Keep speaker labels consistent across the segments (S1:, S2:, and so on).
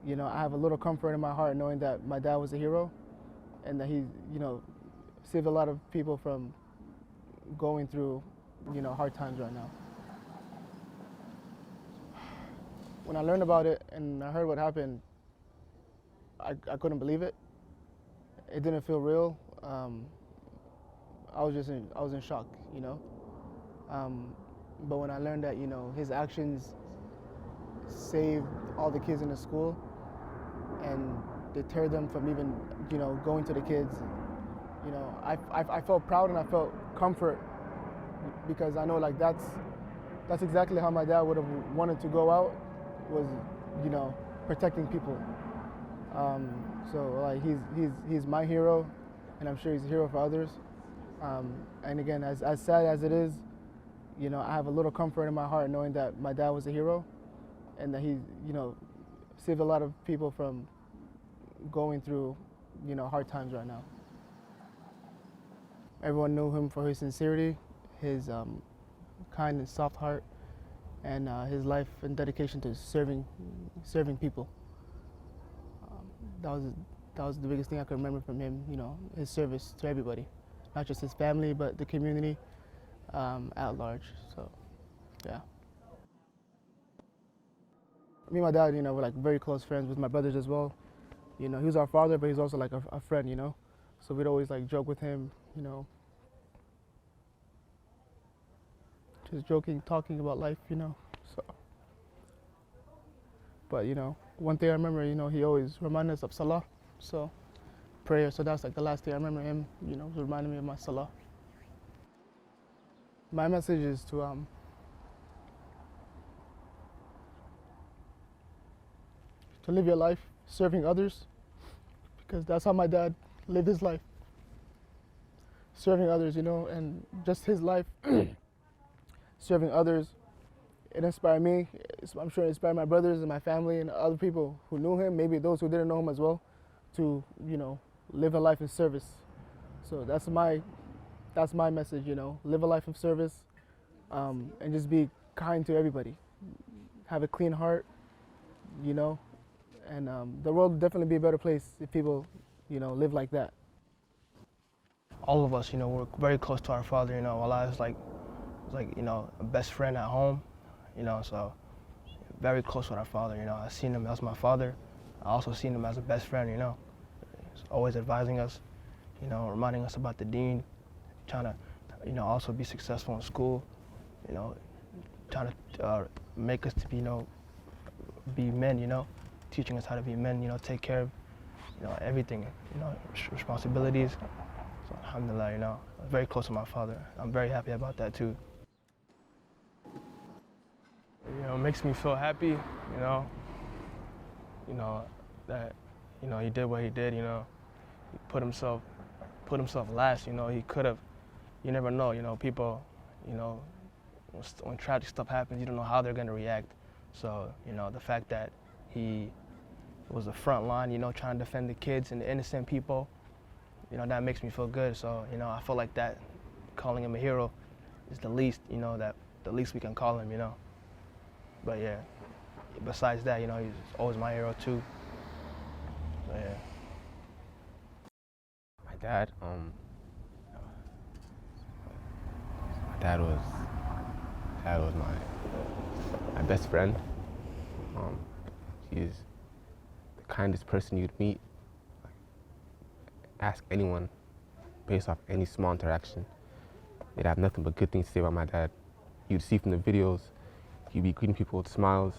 S1: I have a little comfort in my heart knowing that my dad was a hero and that he, saved a lot of people from going through, hard times right now. When I learned about it and I heard what happened, I couldn't believe it. It didn't feel real. I was in shock, But when I learned that, his actions saved all the kids in the school and deterred them from even, going to the kids, I felt proud and I felt comfort because I know like that's exactly how my dad would have wanted to go out, was, protecting people. So like he's my hero, and I'm sure he's a hero for others. And again, as sad as it is, I have a little comfort in my heart knowing that my dad was a hero and that he, saved a lot of people from going through, hard times right now. Everyone knew him for his sincerity, his kind and soft heart, and his life and dedication to serving people. That was the biggest thing I could remember from him, his service to everybody, not just his family, but the community at large. So, yeah. Me and my dad, were like very close friends with my brothers as well. He was our father, but he's also like a friend, So we'd always like joke with him, just joking, talking about life, So, but one thing I remember, he always reminded us of Salah, so prayer. So that's like the last thing I remember him, reminding me of my Salah. My message is to live your life serving others, because that's how my dad lived his life, serving others, and just his life serving others. It inspired me. I'm sure it inspired my brothers and my family and other people who knew him, maybe those who didn't know him as well, to live a life of service. So that's my message. Live a life of service, and just be kind to everybody. Have a clean heart, and the world would definitely be a better place if people, live like that.
S2: All of us, we're very close to our father. Allah is like a best friend at home. So very close with our father. I seen him as my father. I also seen him as a best friend. He's always advising us, reminding us about the deen, trying to, also be successful in school. Trying to make us to be men. Teaching us how to be men. Take care of, everything. Responsibilities. So alhamdulillah, very close to my father. I'm very happy about that too. It makes me feel happy, that, he did what he did, he put himself last, he could have, you never know, people, when tragic stuff happens, you don't know how they're going to react. So, the fact that he was the front line, trying to defend the kids and the innocent people, that makes me feel good. So, I feel like that, calling him a hero is the least, the least we can call him, But yeah, besides that, he's always my hero too. So yeah.
S3: My dad was my best friend. He's the kindest person you'd meet. Ask anyone based off any small interaction. They'd have nothing but good things to say about my dad. You'd see from the videos, he'd be greeting people with smiles.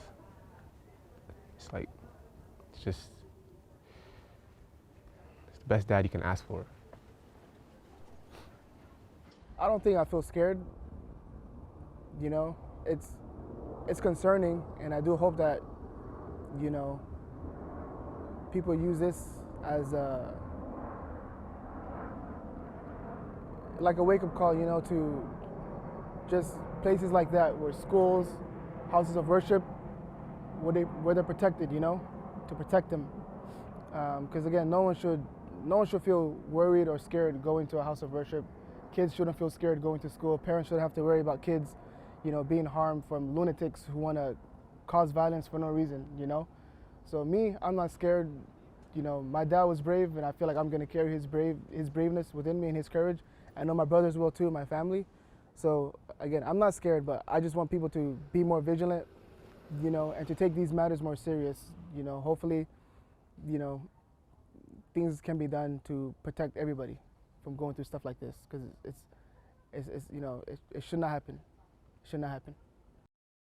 S3: It's the best dad you can ask for.
S1: I don't think I feel scared. It's concerning, and I do hope that, people use this as like a wake-up call, to just places like that, where schools, houses of worship, where they're protected, to protect them. Because again, no one should feel worried or scared going to a house of worship. Kids shouldn't feel scared going to school. Parents shouldn't have to worry about kids, being harmed from lunatics who want to cause violence for no reason, So me, I'm not scared. You know, my dad was brave, and I feel like I'm gonna carry his braveness within me and his courage. I know my brothers will too, my family. So again, I'm not scared, but I just want people to be more vigilant, you know, and to take these matters more serious. You know, hopefully, you know, things can be done to protect everybody from going through stuff like this, because it's you know, it should not happen. It should not happen.